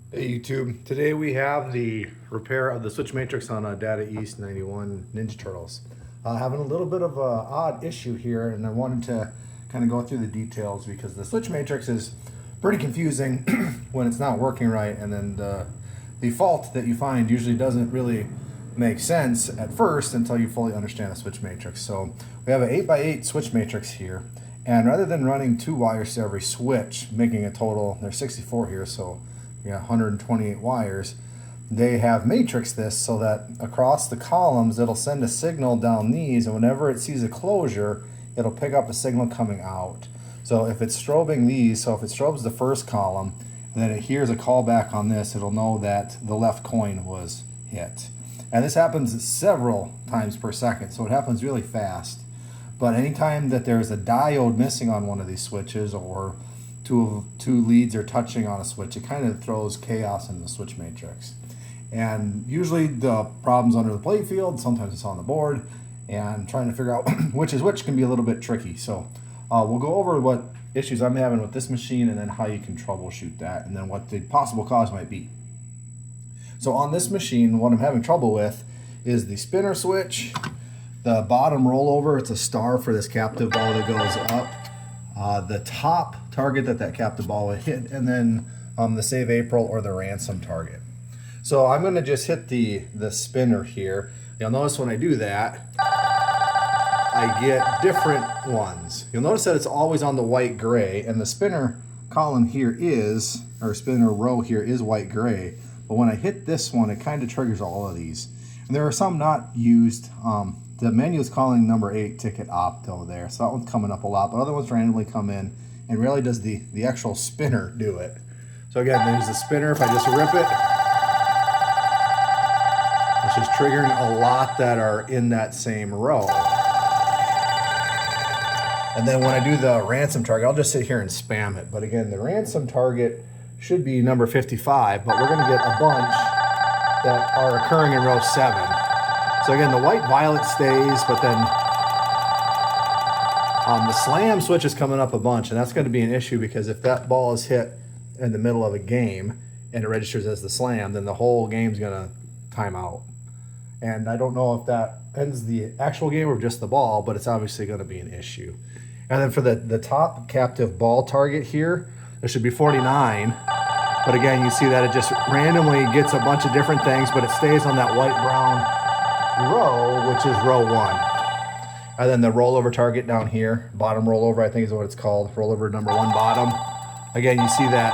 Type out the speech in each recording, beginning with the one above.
Hey YouTube, today we have the repair of the switch matrix on a Data East 91 Ninja Turtles. Having a little bit of an odd issue here, and I wanted to kind of go through the details because the switch matrix is pretty confusing when it's not working right, and then the fault that you find usually doesn't really make sense at first until you fully understand the switch matrix. So we have an 8x8 switch matrix here, and rather than running 2 wires to every switch, making a total, there's 64 here, so 128 wires, they have matrixed this so that across the columns it'll send a signal down these, and whenever it sees a closure it'll pick up a signal coming out. So if it's strobing these, so if it strobes the first column and then it hears a callback on this, it'll know that the left coin was hit. And this happens several times per second, so it happens really fast. But anytime that there's a diode missing on one of these switches, or two leads are touching on a switch, it kind of throws chaos in the switch matrix. And usually the problem's under the play field, sometimes it's on the board, and trying to figure out which is which can be a little bit tricky. So we'll go over what issues I'm having with this machine and then how you can troubleshoot that, and then what the possible cause might be. So on this machine, what I'm having trouble with is the spinner switch, the bottom rollover, it's a star for this captive ball that goes up, the top target that captive ball would hit, and then the save April or the ransom target. So I'm going to just hit the spinner here. You'll notice when I do that, I get different ones. You'll notice that it's always on the white gray, and the spinner column here is, or spinner row here is white gray. But when I hit this one, it kind of triggers all of these. And there are some not used. The menu is calling number 8 ticket opto there, so that one's coming up a lot, but other ones randomly come in, and rarely does the actual spinner do it. So again, there's the spinner. If I just rip it, it's just triggering a lot that are in that same row. And then when I do the ransom target, I'll just sit here and spam it. But again, the ransom target should be number 55, but we're gonna get a bunch that are occurring in row 7. So again, the white violet stays, but then the slam switch is coming up a bunch, and that's going to be an issue because if that ball is hit in the middle of a game and it registers as the slam, then the whole game's going to time out. And I don't know if that ends the actual game or just the ball, but it's obviously going to be an issue. And then for the top captive ball target here, there should be 49. But again, you see that it just randomly gets a bunch of different things, but it stays on that white-brown row, which is row 1. And then the rollover target down here, bottom rollover, I think is what it's called, rollover number 1 bottom. Again, you see that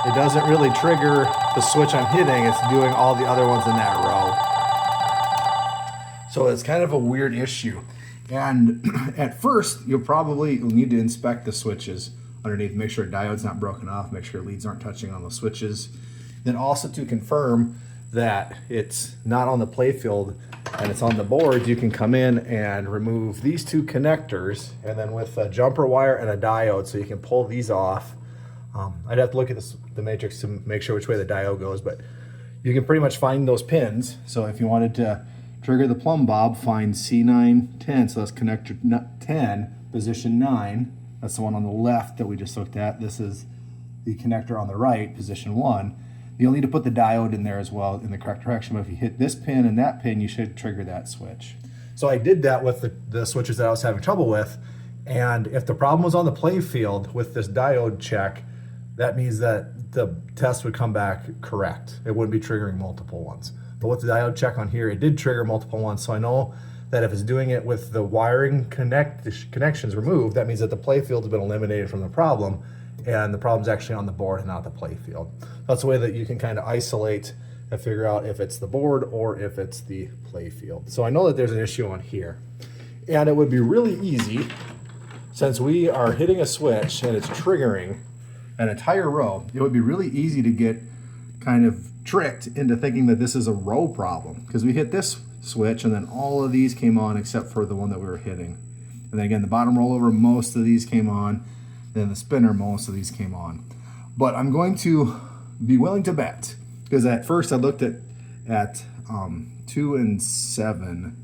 it doesn't really trigger the switch I'm hitting, it's doing all the other ones in that row. So it's kind of a weird issue. And at first, you'll need to inspect the switches underneath, make sure diode's not broken off, make sure leads aren't touching on the switches. Then also to confirm that it's not on the playfield and it's on the board, you can come in and remove these 2 connectors, and then with a jumper wire and a diode, so you can pull these off. I'd have to look at the matrix to make sure which way the diode goes, but you can pretty much find those pins. So if you wanted to trigger the plumb bob, find C910, so that's connector 10, position 9. That's the one on the left that we just looked at. This is the connector on the right, position 1. You'll need to put the diode in there as well in the correct direction, but if you hit this pin and that pin, you should trigger that switch. So I did that with the switches that I was having trouble with, and if the problem was on the play field with this diode check, that means that the test would come back correct. It wouldn't be triggering multiple ones. But with the diode check on here, it did trigger multiple ones, so I know that if it's doing it with the wiring connections removed, that means that the play field has been eliminated from the problem, and the problem's actually on the board and not the play field. That's a way that you can kind of isolate and figure out if it's the board or if it's the play field. So I know that there's an issue on here, and it would be really easy, since we are hitting a switch and it's triggering an entire row, it would be really easy to get kind of tricked into thinking that this is a row problem, because we hit this switch and then all of these came on except for the one that we were hitting. And then again, the bottom rollover, most of these came on. Then the spinner, most of these came on. But I'm going to be willing to bet, because at first I looked at 2 and 7,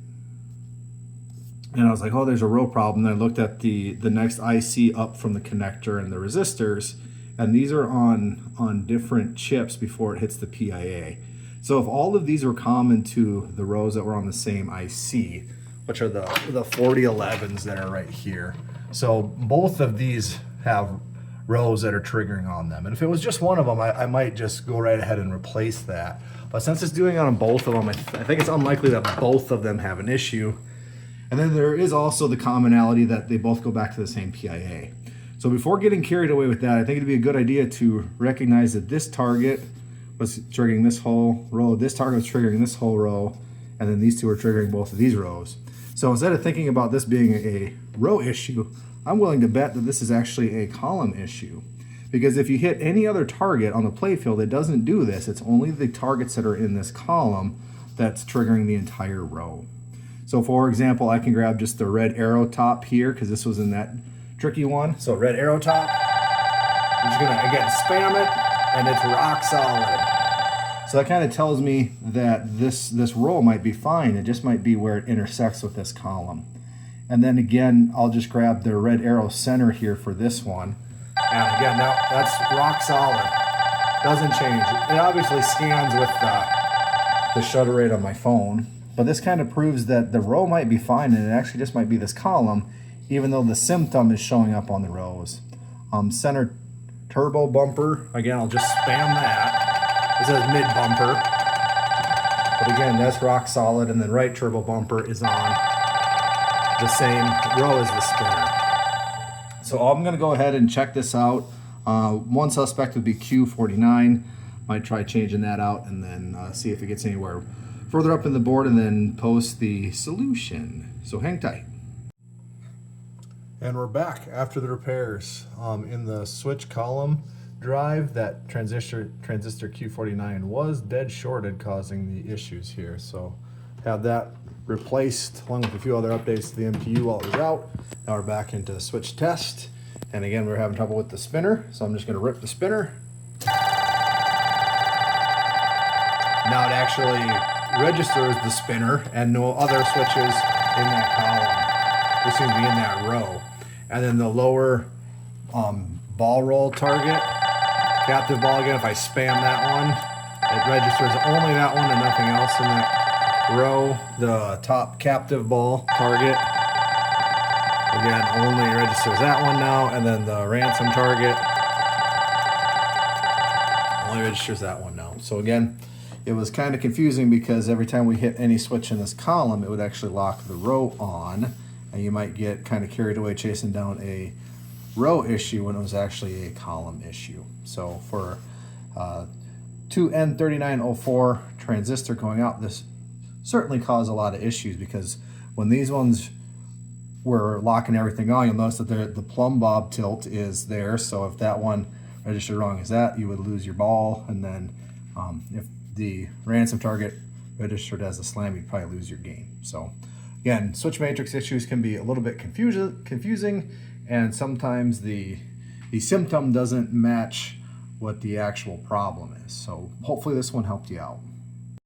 and I was like, oh, there's a row problem. Then I looked at the next IC up from the connector and the resistors, and these are on different chips before it hits the PIA. So if all of these were common to the rows that were on the same IC, which are the 4011s that are right here. So both of these have rows that are triggering on them. And if it was just one of them, I might just go right ahead and replace that. But since it's doing it on both of them, I think it's unlikely that both of them have an issue. And then there is also the commonality that they both go back to the same PIA. So before getting carried away with that, I think it'd be a good idea to recognize that this target was triggering this whole row, this target was triggering this whole row, and then these two are triggering both of these rows. So instead of thinking about this being a row issue, I'm willing to bet that this is actually a column issue. Because if you hit any other target on the playfield, it doesn't do this. It's only the targets that are in this column that's triggering the entire row. So for example, I can grab just the red arrow top here, because this was in that tricky one. So red arrow top, I'm just gonna, again, spam it, and it's rock solid. So that kind of tells me that this row might be fine. It just might be where it intersects with this column. And then again, I'll just grab the red arrow center here for this one. And again, that's rock solid. Doesn't change. It obviously scans with the shutter rate on my phone. But this kind of proves that the row might be fine, and it actually just might be this column, even though the symptom is showing up on the rows. Center turbo bumper, again, I'll just spam that. It says mid bumper. But again, that's rock solid, and then right turbo bumper is on the same row as the spinner. So I'm gonna go ahead and check this out. One suspect would be Q49. Might try changing that out and then see if it gets anywhere further up in the board and then post the solution. So hang tight. And we're back after the repairs. In the switch column drive, that transistor Q49 was dead shorted, causing the issues here. So have that replaced along with a few other updates to the MPU while it was out. Now we're back into the switch test. And again, we're having trouble with the spinner. So I'm just gonna rip the spinner. Now it actually registers the spinner and no other switches in that column. This seems to be in that row. And then the lower ball roll target, captive ball again, if I spam that one, it registers only that one and nothing else in that row. The top captive ball target, again, only registers that one now. And then the ransom target only registers that one now. So again, it was kind of confusing because every time we hit any switch in this column, it would actually lock the row on, and you might get kind of carried away chasing down a row issue when it was actually a column issue. So for 2N3904 transistor going out, this certainly caused a lot of issues, because when these ones were locking everything on, you'll notice that the plumb bob tilt is there. So if that one registered wrong as that, you would lose your ball. And then if the ransom target registered as a slam, you'd probably lose your game. So again, switch matrix issues can be a little bit confusing, and sometimes the symptom doesn't match what the actual problem is. So hopefully this one helped you out.